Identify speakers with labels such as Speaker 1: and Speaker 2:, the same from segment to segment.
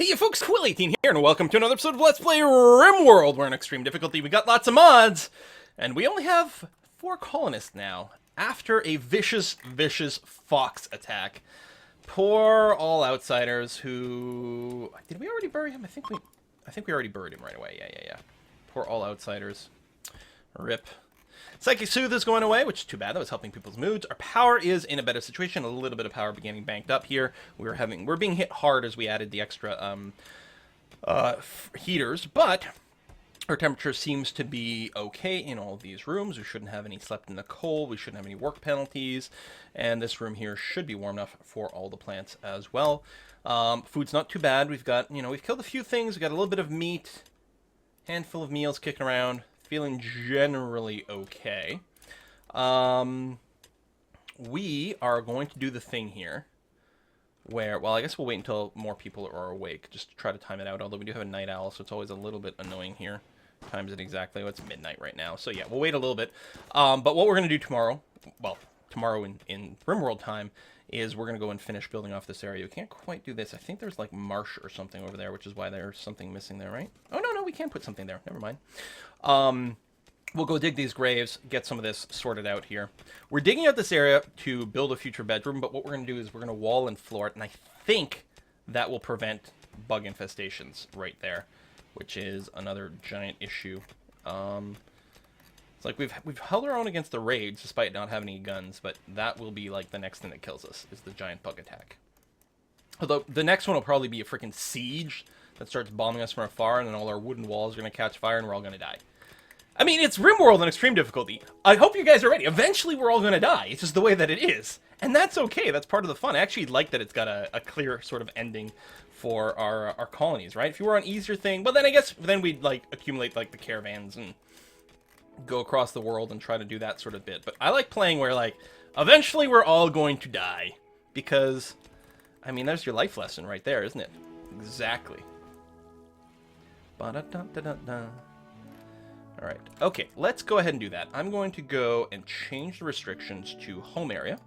Speaker 1: Hey you folks, Quill18 here, and welcome to another episode of Let's Play Rimworld. We're in extreme difficulty, we got lots of mods, and we only have 4 colonists now, after a vicious fox attack. Poor all outsiders who... Did we already bury him? I think we already buried him right away, yeah. Poor all outsiders. Rip. Psychic Soothe is going away, which is too bad. That was helping people's moods. Our power is in a better situation. A little bit of power beginning banked up here. We're being hit hard as we added the extra heaters, but our temperature seems to be okay in all of these rooms. We shouldn't have any slept in the cold. We shouldn't have any work penalties, and this room here should be warm enough for all the plants as well. Food's not too bad. We've got, we've killed a few things. We've got a little bit of meat, handful of meals kicking around. Feeling generally okay. We are going to do the thing here where, well, I guess we'll wait until more people are awake just to try to time it out, although we do have a night owl, so it's always a little bit annoying here. Times it exactly. It's midnight right now, so yeah, we'll wait a little bit. But what we're going to do tomorrow, well, tomorrow in Rimworld time, is we're going to go and finish building off this area. We can't quite do this. I think there's like marsh or something over there, which is why there's something missing there, right? Oh, no, we can put something there. Never mind. We'll go dig these graves, get some of this sorted out here. We're digging out this area to build a future bedroom, but what we're going to do is we're going to wall and floor it, and I think that will prevent bug infestations right there, which is another giant issue. It's like we've held our own against the raids despite not having any guns, but that will be like the next thing that kills us, is the giant bug attack. Although the next one will probably be a freaking siege that starts bombing us from afar, and then all our wooden walls are going to catch fire and we're all going to die. I mean, it's Rimworld on extreme difficulty. I hope you guys are ready. Eventually we're all going to die. It's just the way that it is. And that's okay. That's part of the fun. I actually like that it's got a clear sort of ending for our colonies, right? If you were on easier thing, well then I guess then we'd like accumulate like the caravans and go across the world and try to do that sort of bit. But I like playing where, like, eventually we're all going to die. Because, I mean, there's your life lesson right there, isn't it? Exactly. Ba-da-da-da-da-da. Alright, okay, let's go ahead and do that. I'm going to go and change the restrictions to home area,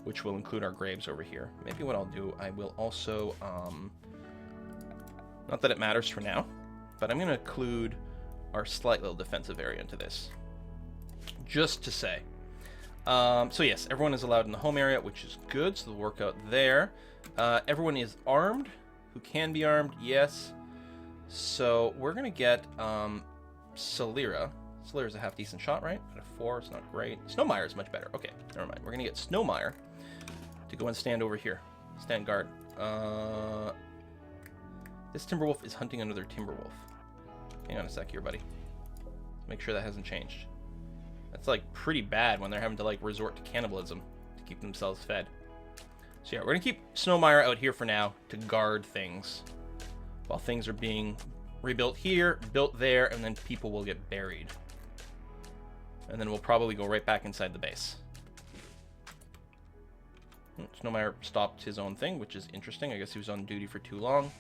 Speaker 1: which will include our graves over here. Maybe what I'll do, I will also, not that it matters for now, but I'm going to include our slight little defensive area into this, just to say. So yes, everyone is allowed in the home area, which is good, so they'll work out there. Everyone is armed, who can be armed, yes. So we're going to get Salira. Salira's a half-decent shot, right? At a 4, it's not great. Snowmire is much better. Okay, never mind. We're going to get Snowmire to go and stand over here. Stand guard. This Timberwolf is hunting another Timberwolf. Hang on a sec here, buddy. Make sure that hasn't changed. That's, like, pretty bad when they're having to, like, resort to cannibalism to keep themselves fed. So, yeah, we're going to keep Snowmire out here for now to guard things while things are being rebuilt here, built there, and then people will get buried. And then we'll probably go right back inside the base. Snowmire stopped his own thing, which is interesting. I guess he was on duty for too long.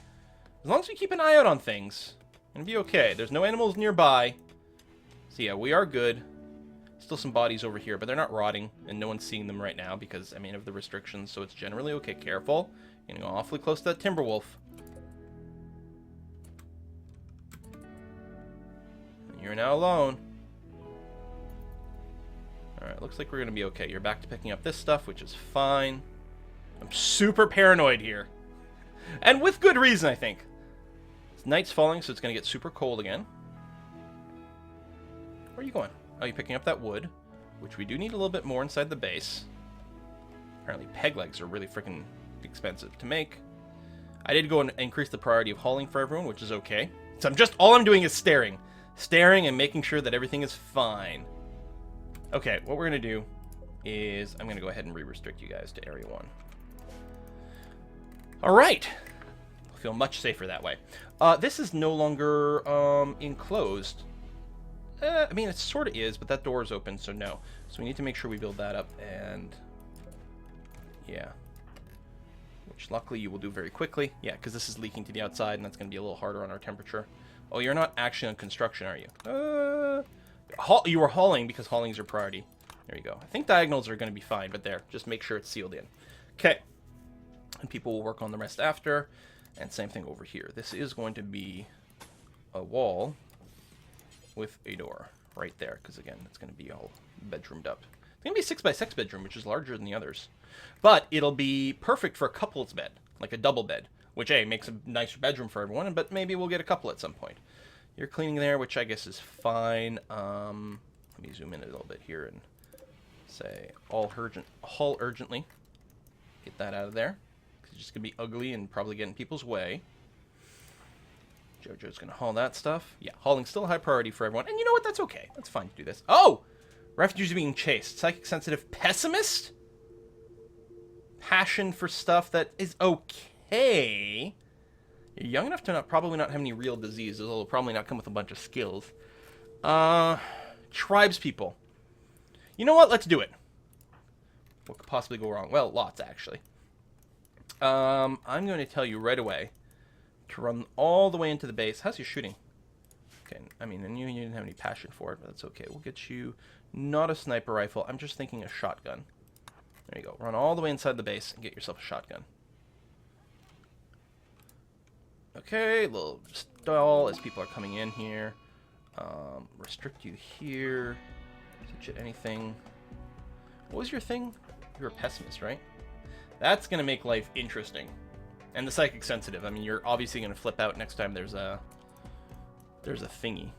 Speaker 1: As long as we keep an eye out on things, it'll be okay. There's no animals nearby. So yeah, we are good. Still some bodies over here, but they're not rotting, and no one's seeing them right now because, I mean, of the restrictions, so it's generally okay. Careful. You're gonna go awfully close to that Timberwolf. You're now alone. Alright, looks like we're gonna be okay. You're back to picking up this stuff, which is fine. I'm super paranoid here. And with good reason, I think. Night's falling, so it's going to get super cold again. Where are you going? Oh, you're picking up that wood, which we do need a little bit more inside the base. Apparently peg legs are really freaking expensive to make. I did go and increase the priority of hauling for everyone, which is okay. So all I'm doing is staring. Staring and making sure that everything is fine. Okay, what we're going to do is I'm going to go ahead and re-restrict you guys to Area 1. Alright. I feel much safer that way. This is no longer enclosed. I mean, it sort of is, but that door is open, so no. So we need to make sure we build that up, and yeah. Which luckily you will do very quickly. Yeah, because this is leaking to the outside, and that's going to be a little harder on our temperature. Oh, you're not actually on construction, are you? You were hauling because hauling is your priority. There you go. I think diagonals are going to be fine, but there. Just make sure it's sealed in. Okay. And people will work on the rest after. And same thing over here. This is going to be a wall with a door right there, because again, it's going to be all bedroomed up. It's going to be a 6x6 bedroom, which is larger than the others. But it'll be perfect for a couple's bed, like a double bed, which, A, makes a nicer bedroom for everyone, but maybe we'll get a couple at some point. You're cleaning there, which I guess is fine. Let me zoom in a little bit here and say haul urgently. Get that out of there. It's just going to be ugly and probably get in people's way. Jojo's going to haul that stuff. Yeah, hauling's still a high priority for everyone. And you know what? That's okay. That's fine to do this. Oh! Refugees are being chased. Psychic sensitive pessimist? Passion for stuff that is okay. You're young enough to probably not have any real diseases. It'll probably not come with a bunch of skills. Tribes people. You know what? Let's do it. What could possibly go wrong? Well, lots, actually. I'm going to tell you right away to run all the way into the base. How's your shooting? Okay, I mean, and you didn't have any passion for it, but that's okay. We'll get you not a sniper rifle. I'm just thinking a shotgun. There you go. Run all the way inside the base and get yourself a shotgun. Okay, little stall as people are coming in here. Restrict you here. Switch at anything. What was your thing? You're a pessimist, right? That's going to make life interesting. And the psychic sensitive. I mean, you're obviously going to flip out next time there's a thingy.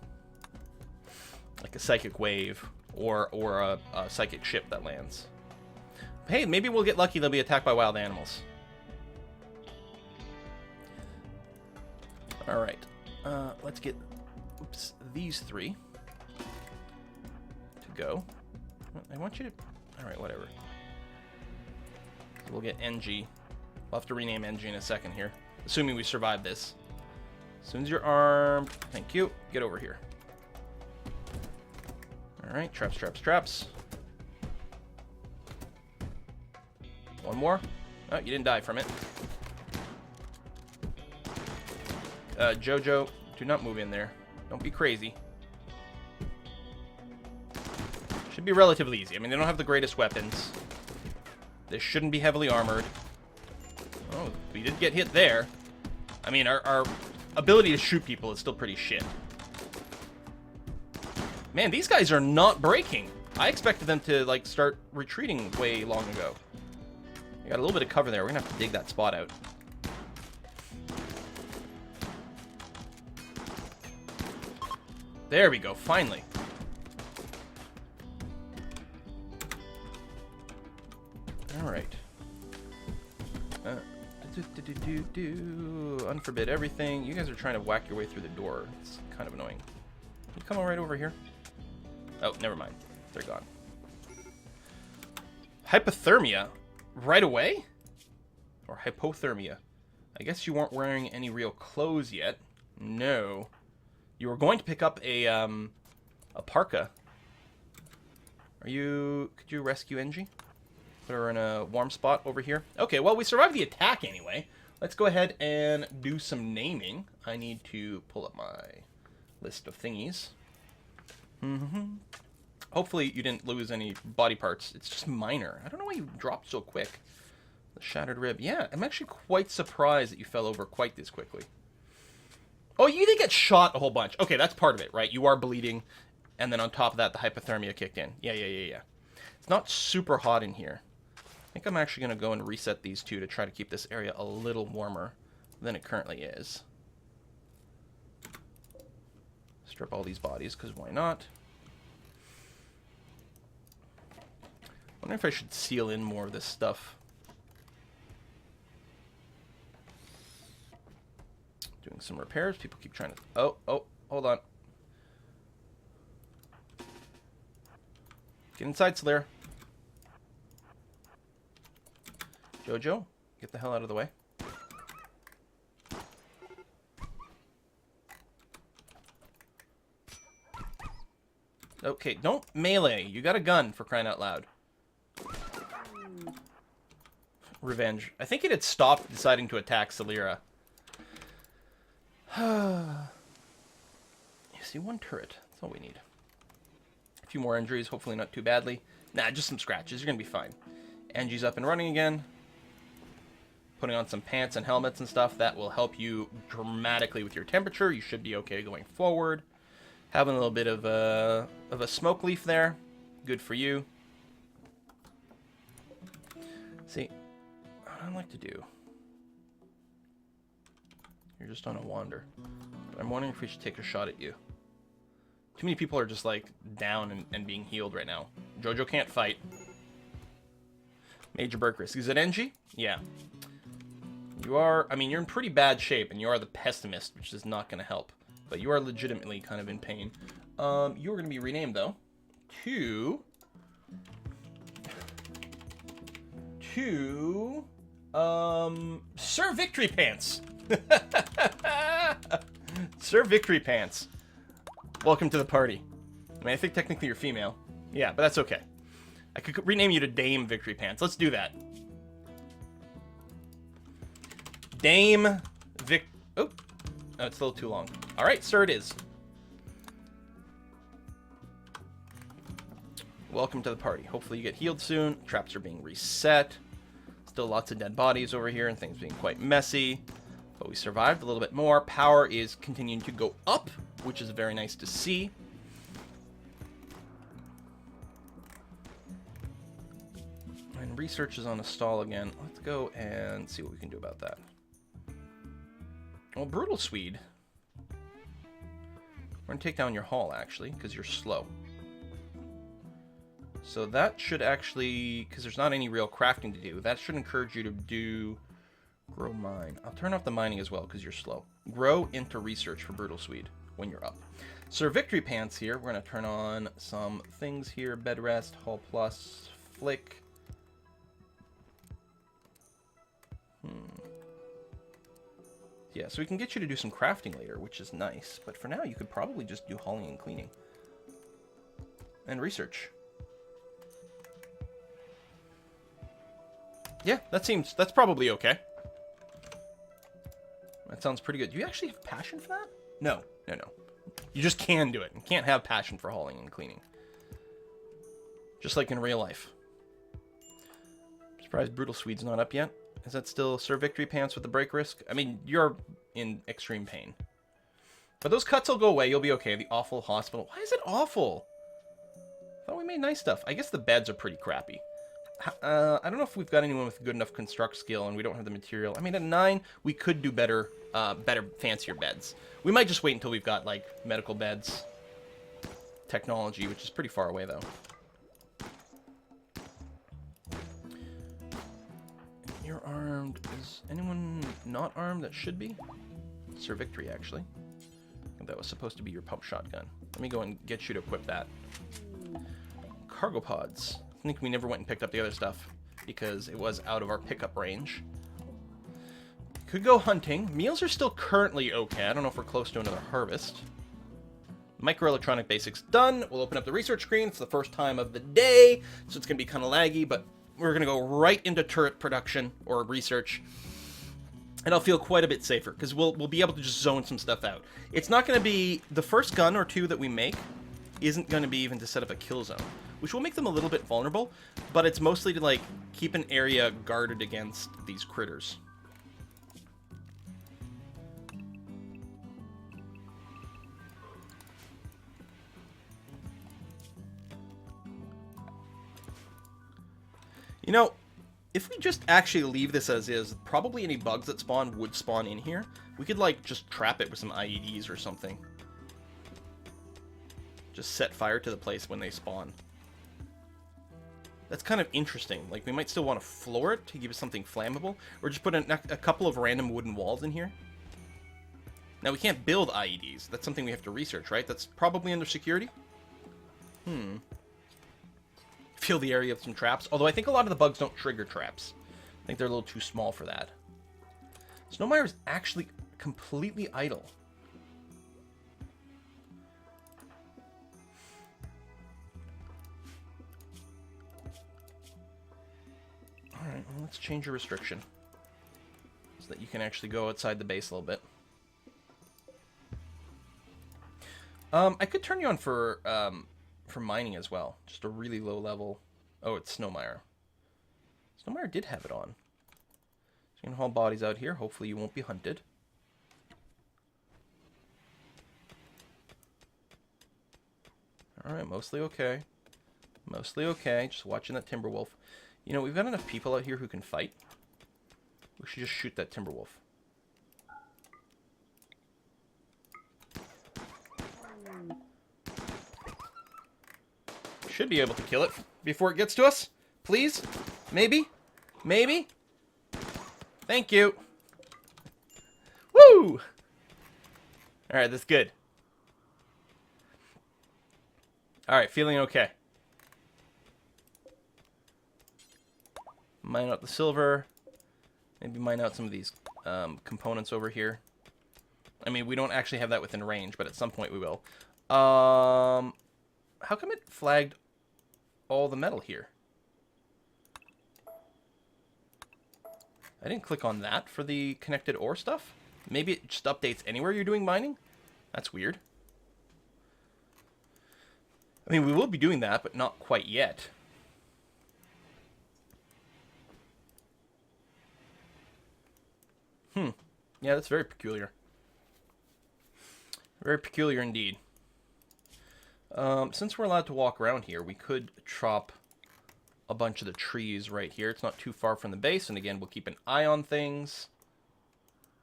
Speaker 1: Like a psychic wave or a psychic ship that lands. Hey, maybe we'll get lucky they'll be attacked by wild animals. Alright. Let's get these three to go. I want you to... Alright, whatever. So we'll get NG. We'll have to rename NG in a second here. Assuming we survive this. As soon as you're armed... Thank you. Get over here. Alright, traps, traps, traps. One more. Oh, you didn't die from it. Jojo, do not move in there. Don't be crazy. Should be relatively easy. I mean, they don't have the greatest weapons. They shouldn't be heavily armored. Oh, we did get hit there. I mean, our ability to shoot people is still pretty shit. Man, these guys are not breaking. I expected them to, like, start retreating way long ago. We got a little bit of cover there. We're gonna have to dig that spot out. There we go, finally. Alright. Unforbid everything. You guys are trying to whack your way through the door. It's kind of annoying. Can you come on right over here? Oh, never mind. They're gone. Hypothermia? Right away? Or hypothermia? I guess you weren't wearing any real clothes yet. No. You were going to pick up a parka. Are you... Could you rescue NG? Put her in a warm spot over here. Okay, well, we survived the attack anyway. Let's go ahead and do some naming. I need to pull up my list of thingies. Hopefully you didn't lose any body parts. It's just minor. I don't know why you dropped so quick. The shattered rib. Yeah, I'm actually quite surprised that you fell over quite this quickly. Oh, you did get shot a whole bunch. Okay, that's part of it, right? You are bleeding, and then on top of that, the hypothermia kicked in. Yeah. It's not super hot in here. I think I'm actually going to go and reset these two to try to keep this area a little warmer than it currently is. Strip all these bodies, because why not? I wonder if I should seal in more of this stuff. Doing some repairs. People keep trying to... Oh, hold on. Get inside, Slayer. Jojo, get the hell out of the way. Okay, don't melee. You got a gun, for crying out loud. Revenge. I think it had stopped deciding to attack Celira. You see, one turret. That's all we need. A few more injuries, hopefully not too badly. Nah, just some scratches. You're going to be fine. Angie's up and running again. putting on some pants and helmets and stuff. That will help you dramatically with your temperature. You should be okay going forward. Having a little bit of a smoke leaf there. Good for you. See, what I like to do... You're just on a wander. But I'm wondering if we should take a shot at you. Too many people are just, like, down and being healed right now. Jojo can't fight. Major Burke risk. Is it NG? Yeah. You are... I mean, you're in pretty bad shape, and you are the pessimist, which is not going to help. But you are legitimately kind of in pain. You are going to be renamed, though, to... Sir Victory Pants. Sir Victory Pants. Welcome to the party. I mean, I think technically you're female. Yeah, but that's okay. I could rename you to Dame Victory Pants. Let's do that. Dame Vic... Oh, it's a little too long. All right, sir, it is. Welcome to the party. Hopefully you get healed soon. Traps are being reset. Still lots of dead bodies over here and things being quite messy. But we survived a little bit more. Power is continuing to go up, which is very nice to see. And research is on a stall again. Let's go and see what we can do about that. Well, Brutal Swede. We're going to take down your hull, actually, because you're slow. So that should actually, because there's not any real crafting to do, that should encourage you to do grow mine. I'll turn off the mining as well because you're slow. Grow into research for Brutal Swede when you're up. Sir Victory Pants here. We're going to turn on some things here. Bed rest, hull plus, flick. Yeah, so we can get you to do some crafting later, which is nice. But for now, you could probably just do hauling and cleaning. And research. Yeah, that's probably okay. That sounds pretty good. Do you actually have passion for that? No. You just can do it. You can't have passion for hauling and cleaning. Just like in real life. I'm surprised Brutal Swede's not up yet. Is that still Sir Victory Pants with the break risk? I mean, you're in extreme pain. But those cuts will go away. You'll be okay. The awful hospital. Why is it awful? I thought we made nice stuff. I guess the beds are pretty crappy. I don't know if we've got anyone with good enough construct skill and we don't have the material. I mean, at 9, we could do better, fancier beds. We might just wait until we've got, like, medical beds technology, which is pretty far away, though. You're armed. Is anyone not armed that should be? Sir Victory, actually. That was supposed to be your pump shotgun. Let me go and get you to equip that. Cargo pods. I think we never went and picked up the other stuff because it was out of our pickup range. Could go hunting. Meals are still currently okay. I don't know if we're close to another harvest. Microelectronic basics done. We'll open up the research screen. It's the first time of the day, so it's going to be kind of laggy, but we're going to go right into turret production or research. And I'll feel quite a bit safer because we'll be able to just zone some stuff out. It's not going to be... The first gun or two that we make isn't going to be even to set up a kill zone, which will make them a little bit vulnerable, but it's mostly to, like, keep an area guarded against these critters. You know, if we just actually leave this as is, probably any bugs that spawn would spawn in here. We could, like, just trap it with some IEDs or something. Just set fire to the place when they spawn. That's kind of interesting. Like, we might still want to floor it to give us something flammable, or just put a couple of random wooden walls in here. Now, we can't build IEDs. That's something we have to research, right? That's probably under security? Fill the area with some traps. Although I think a lot of the bugs don't trigger traps. I think they're a little too small for that. Snowmire is actually completely idle. Alright, well, let's change your restriction. So that you can actually go outside the base a little bit. I could turn you on for mining as well. Just a really low level. Oh, it's Snowmire. Snowmire did have it on. You can haul bodies out here. Hopefully you won't be hunted. Alright, mostly okay. Mostly okay. Just watching that timber wolf. You know, we've got enough people out here who can fight. We should just shoot that timber wolf. Should be able to kill it before it gets to us. Please? Maybe? Maybe? Thank you. Woo! Alright, that's good. Alright, feeling okay. Mine out the silver. Maybe mine out some of these components over here. I mean, we don't actually have that within range, but at some point we will. How come it flagged all the metal here? I didn't click on that for the connected ore stuff. Maybe it just updates anywhere you're doing mining? That's weird. I mean, we will be doing that, but not quite yet. Yeah, that's very peculiar. Very peculiar indeed. Since we're allowed to walk around here, we could chop a bunch of the trees right here. It's not too far from the base, and again, we'll keep an eye on things.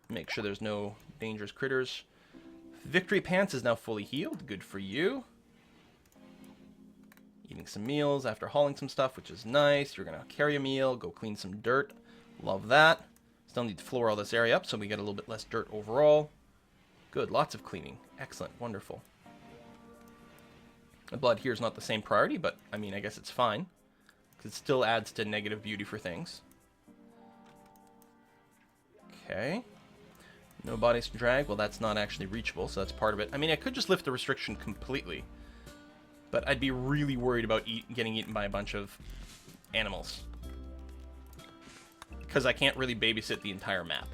Speaker 1: Make sure there's no dangerous critters. Victory Pants is now fully healed. Good for you. Eating some meals after hauling some stuff, which is nice. You're going to carry a meal, go clean some dirt. Love that. Still need to floor all this area up so we get a little bit less dirt overall. Good, lots of cleaning. Excellent, wonderful. The blood here is not the same priority, but I mean, I guess it's fine. Because it still adds to negative beauty for things. Okay. No bodies to drag. Well, that's not actually reachable, so that's part of it. I mean, I could just lift the restriction completely. But I'd be really worried about getting eaten by a bunch of animals. Because I can't really babysit the entire map.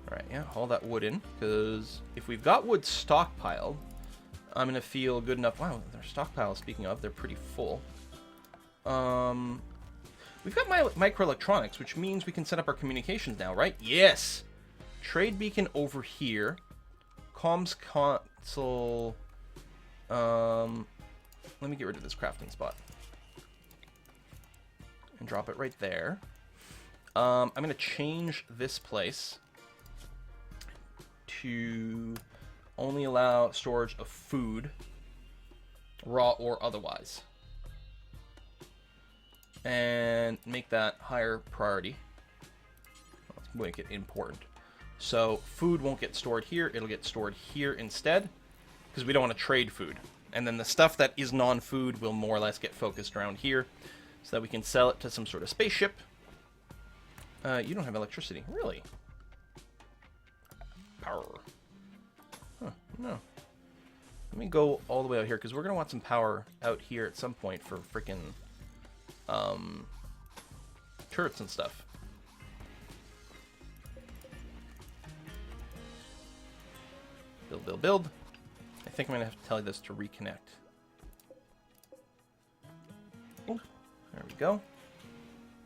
Speaker 1: Alright, yeah, haul that wood in. Because if we've got wood stockpiled, I'm going to feel good enough. Wow, their stockpile, speaking of, they're pretty full. We've got microelectronics, which means we can set up our communications now, right? Yes! Trade beacon over here. Comms console. Let me get rid of this crafting spot. And drop it right there. I'm going to change this place to only allow storage of food, raw or otherwise. And make that higher priority. Let's make it important. So food won't get stored here, it'll get stored here instead, because we don't want to trade food. And then the stuff that is non-food will more or less get focused around here, so that we can sell it to some sort of spaceship. You don't have electricity, really? Power. Huh, no. Let me go all the way out here, because we're going to want some power out here at some point for frickin' turrets and stuff. Build, build, build. I think I'm going to have to tell this to reconnect. Oh, there we go.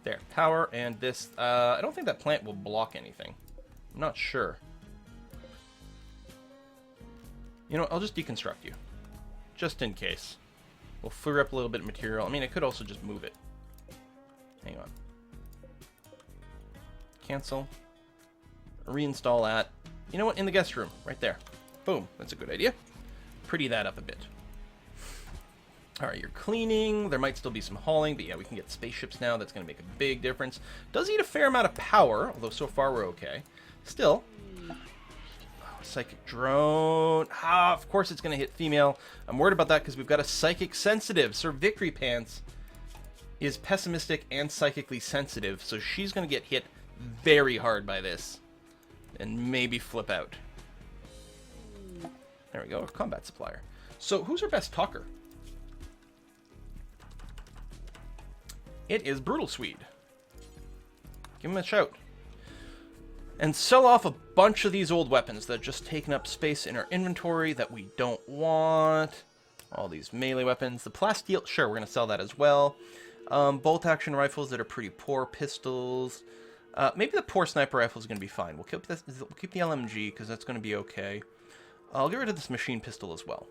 Speaker 1: There, power, and this, I don't think that plant will block anything. I'm not sure. You know, I'll just deconstruct you. Just in case. We'll clear up a little bit of material. I mean, I could also just move it. Hang on. Cancel. Reinstall that. You know what? In the guest room. Right there. Boom. That's a good idea. Pretty that up a bit. Alright, you're cleaning. There might still be some hauling, but yeah, we can get spaceships now. That's going to make a big difference. Does eat a fair amount of power, although so far we're okay. Still. Oh, psychic drone. Ah, of course it's going to hit female. I'm worried about that because we've got a psychic sensitive. Sir Victory Pants is pessimistic and psychically sensitive, so she's going to get hit very hard by this. And maybe flip out. There we go, a combat supplier. So, who's our best talker? It is Brutal Swede. Give him a shout. And sell off a bunch of these old weapons that have just taken up space in our inventory that we don't want. All these melee weapons. The plasteel, sure, we're going to sell that as well. Bolt-action rifles that are pretty poor. Pistols. Maybe the poor sniper rifle is going to be fine. We'll keep the LMG, because that's going to be okay. I'll get rid of this machine pistol as well.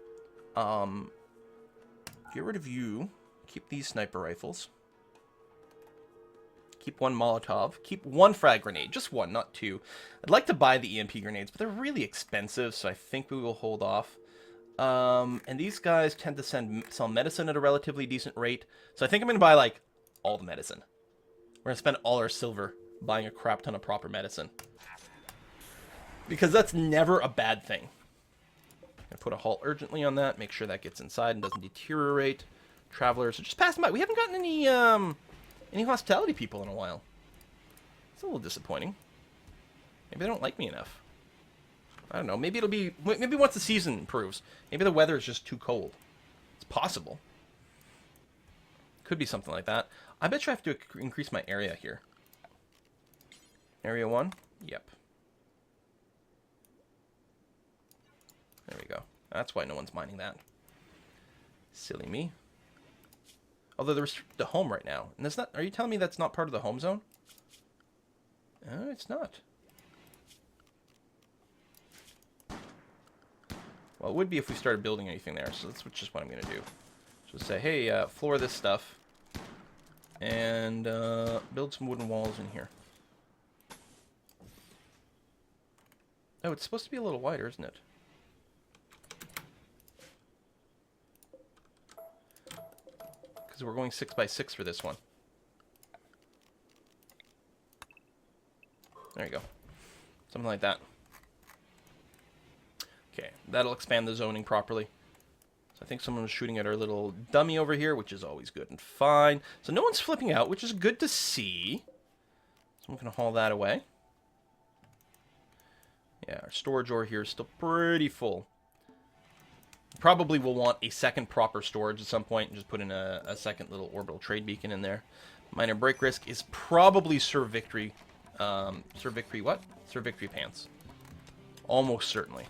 Speaker 1: Get rid of you. Keep these sniper rifles. Keep one Molotov. Keep one frag grenade. Just one, not two. I'd like to buy the EMP grenades, but they're really expensive, so I think we will hold off. And these guys tend to sell medicine at a relatively decent rate, so I think I'm going to buy, like, all the medicine. We're going to spend all our silver buying a crap ton of proper medicine. Because that's never a bad thing. I'm going to put a halt urgently on that, make sure that gets inside and doesn't deteriorate. Travelers are just passing by. We haven't gotten any hospitality people in a while. It's a little disappointing. Maybe they don't like me enough. I don't know. Maybe it'll be... Maybe once the season improves. Maybe the weather is just too cold. It's possible. Could be something like that. I bet you I have to increase my area here. Area 1? Yep. There we go. That's why no one's mining that. Silly me. Although they're restricted to home right now. And that's not... Are you telling me that's not part of the home zone? No, it's not. Well, it would be if we started building anything there. So that's just what I'm going to do. Just say, hey, floor this stuff. And build some wooden walls in here. Oh, it's supposed to be a little wider, isn't it? Because we're going 6x6 for this one. There you go. Something like that. Okay, that'll expand the zoning properly. So I think someone was shooting at our little dummy over here, which is always good and fine. So no one's flipping out, which is good to see. So I'm going to haul that away. Yeah, our storage ore here is still pretty full. Probably will want a second proper storage at some point and just put in a second little orbital trade beacon in there. Minor break risk is probably Sir Victory. Sir Victory what? Sir Victory pants. Almost certainly.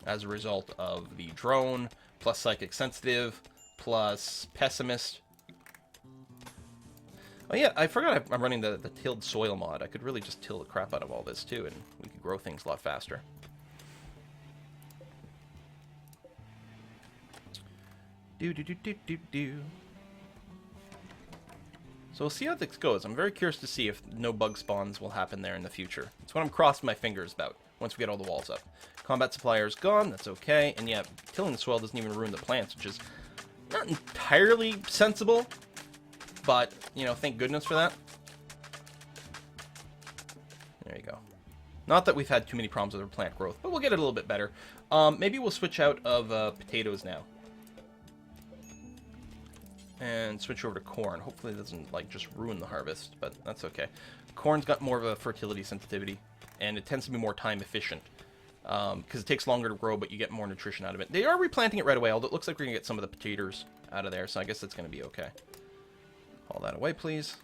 Speaker 1: As a result of the drone, plus Psychic Sensitive, plus Pessimist. Oh yeah, I forgot I'm running the tilled soil mod. I could really just till the crap out of all this too, and we could grow things a lot faster. So we'll see how this goes. I'm very curious to see if no bug spawns will happen there in the future. That's what I'm crossing my fingers about, once we get all the walls up. Combat supplier is gone, that's okay. And yeah, tilling the soil doesn't even ruin the plants, which is not entirely sensible. But, you know, thank goodness for that. There you go. Not that we've had too many problems with our plant growth, but we'll get it a little bit better. Maybe we'll switch out of potatoes now. And switch over to corn. Hopefully it doesn't, like, just ruin the harvest, but that's okay. Corn's got more of a fertility sensitivity, and it tends to be more time efficient. Because it takes longer to grow, but you get more nutrition out of it. They are replanting it right away, although it looks like we're going to get some of the potatoes out of there, so I guess that's going to be okay. Haul that away, please.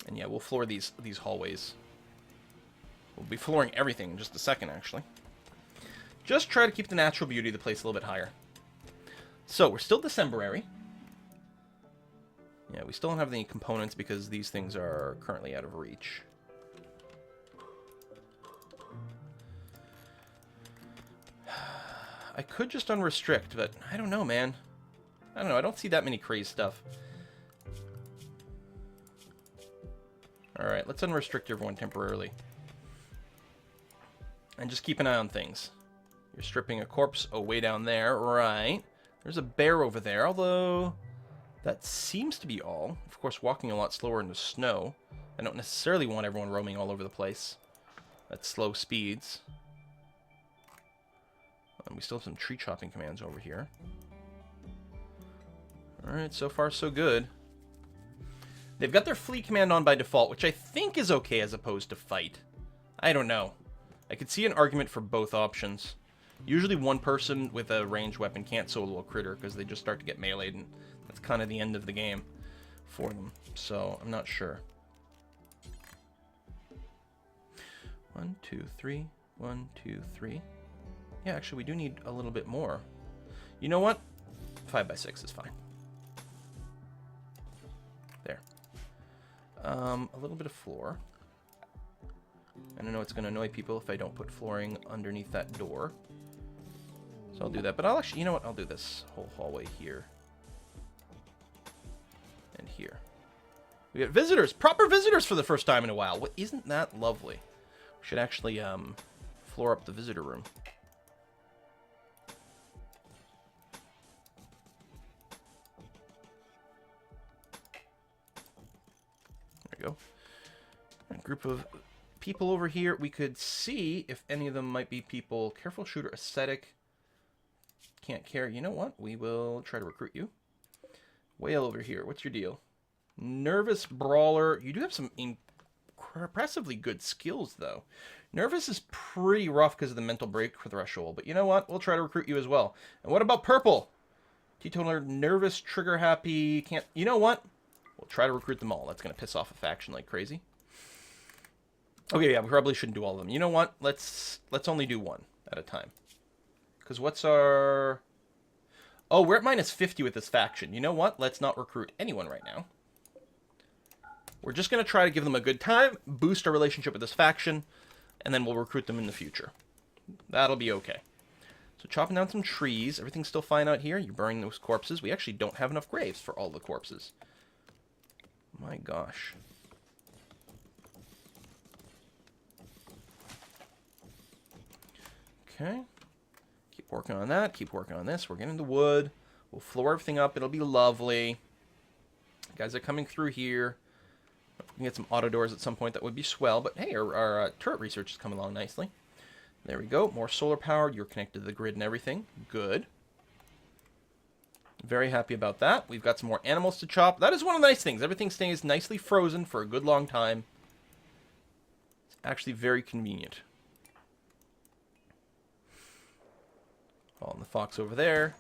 Speaker 1: And yeah, we'll floor these hallways. We'll be flooring everything in just a second, actually. Just try to keep the natural beauty of the place a little bit higher. So, we're still Decemberary. Yeah, we still don't have any components because these things are currently out of reach. I could just unrestrict, but I don't know, man. I don't know, I don't see that many crazy stuff. Alright, let's unrestrict everyone temporarily. And just keep an eye on things. You're stripping a corpse, oh, way down there, right. There's a bear over there, although that seems to be all. Of course, walking a lot slower in the snow. I don't necessarily want everyone roaming all over the place at slow speeds. We still have some tree chopping commands over here. Alright, so far so good. They've got their flee command on by default, which I think is okay as opposed to fight. I don't know. I could see an argument for both options. Usually one person with a ranged weapon can't solo a critter because they just start to get meleeed, and that's kind of the end of the game for them. So, I'm not sure. 1, 2, 3. 1, 2, 3. Yeah, actually, we do need a little bit more. You know what? 5x6 is fine. There. A little bit of floor. And I know it's going to annoy people if I don't put flooring underneath that door. So I'll do that. But I'll actually, you know what? I'll do this whole hallway here. And here. We got visitors! Proper visitors for the first time in a while. What, isn't that lovely? We should actually floor up the visitor room. There we go. A group of people over here. We could see if any of them might be people. Careful shooter, ascetic. Can't care. You know what? We will try to recruit you. Whale over here. What's your deal? Nervous brawler. You do have some impressively good skills, though. Nervous is pretty rough because of the mental break threshold. But you know what? We'll try to recruit you as well. And what about purple? Teetotaler, nervous, trigger happy. Can't. You know what? We'll try to recruit them all. That's going to piss off a faction like crazy. Okay, yeah, we probably shouldn't do all of them. You know what? Let's only do one at a time. Because what's our... Oh, we're at minus 50 with this faction. You know what? Let's not recruit anyone right now. We're just going to try to give them a good time, boost our relationship with this faction, and then we'll recruit them in the future. That'll be okay. So chopping down some trees. Everything's still fine out here. You're burning those corpses. We actually don't have enough graves for all the corpses. My gosh. Okay. Keep working on that. Keep working on this. We're getting the wood. We'll floor everything up. It'll be lovely. Guys are coming through here. If we can get some auto doors at some point, that would be swell. But hey, our turret research is coming along nicely. There we go. More solar powered. You're connected to the grid and everything. Good. Very happy about that. We've got some more animals to chop. That is one of the nice things. Everything stays nicely frozen for a good long time. It's actually very convenient. Oh, and the fox over there.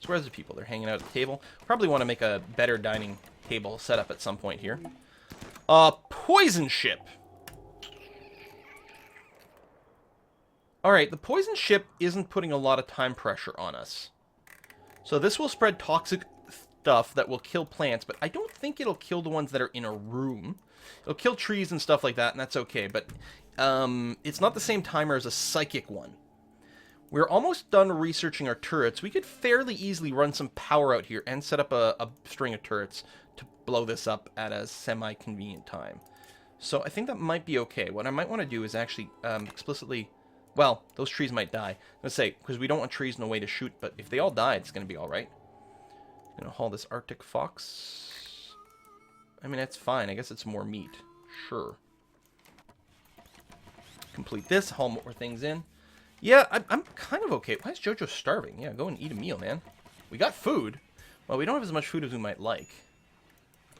Speaker 1: So where's the people? They're hanging out at the table. Probably want to make a better dining table set up at some point here. Poison ship. Alright, the poison ship isn't putting a lot of time pressure on us. So this will spread toxic stuff that will kill plants, but I don't think it'll kill the ones that are in a room. It'll kill trees and stuff like that, and that's okay, but it's not the same timer as a psychic one. We're almost done researching our turrets. We could fairly easily run some power out here and set up a string of turrets to blow this up at a semi-convenient time. So I think that might be okay. What I might want to do is actually explicitly... Well, those trees might die. Let's say, because we don't want trees in a way to shoot, but if they all die, it's going to be alright. I'm going to haul this Arctic fox. I mean, that's fine. I guess it's more meat. Sure. Complete this, haul more things in. Yeah, I'm kind of okay. Why is Jojo starving? Yeah, go and eat a meal, man. We got food. Well, we don't have as much food as we might like.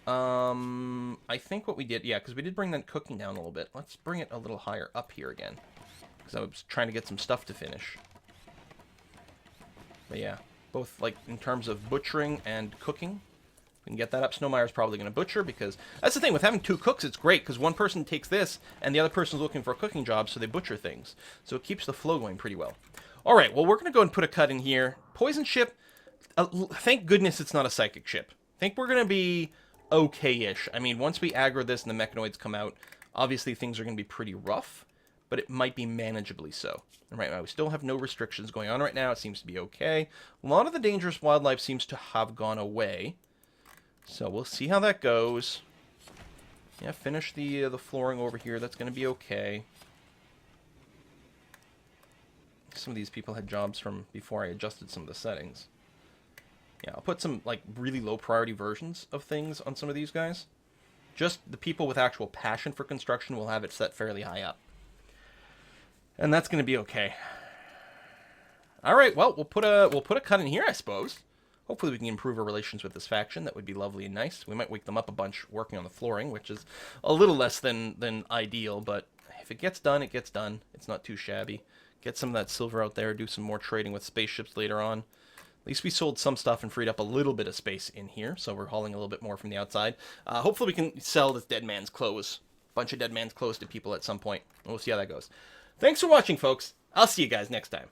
Speaker 1: I think what we did... Yeah, because we did bring that cooking down a little bit. Let's bring it a little higher up here again. Because I was trying to get some stuff to finish. But yeah, both like in terms of butchering and cooking. We can get that up. Snowmire's probably going to butcher because... That's the thing, with having two cooks, it's great. Because one person takes this and the other person's looking for a cooking job, so they butcher things. So it keeps the flow going pretty well. Alright, well we're going to go and put a cut in here. Poison ship, thank goodness it's not a psychic ship. I think we're going to be okay-ish. I mean, once we aggro this and the mechanoids come out, obviously things are going to be pretty rough. But it might be manageably so. And right now, we still have no restrictions going on right now. It seems to be okay. A lot of the dangerous wildlife seems to have gone away. So we'll see how that goes. Yeah, finish the flooring over here. That's going to be okay. Some of these people had jobs from before I adjusted some of the settings. Yeah, I'll put some like really low priority versions of things on some of these guys. Just the people with actual passion for construction will have it set fairly high up. And that's going to be okay. All right, well, we'll put a cut in here, I suppose. Hopefully we can improve our relations with this faction. That would be lovely and nice. We might wake them up a bunch working on the flooring, which is a little less than ideal, but if it gets done, it gets done. It's not too shabby. Get some of that silver out there, do some more trading with spaceships later on. At least we sold some stuff and freed up a little bit of space in here, so we're hauling a little bit more from the outside. Hopefully we can sell this dead man's clothes. A bunch of dead man's clothes to people at some point. We'll see how that goes. Thanks for watching, folks. I'll see you guys next time.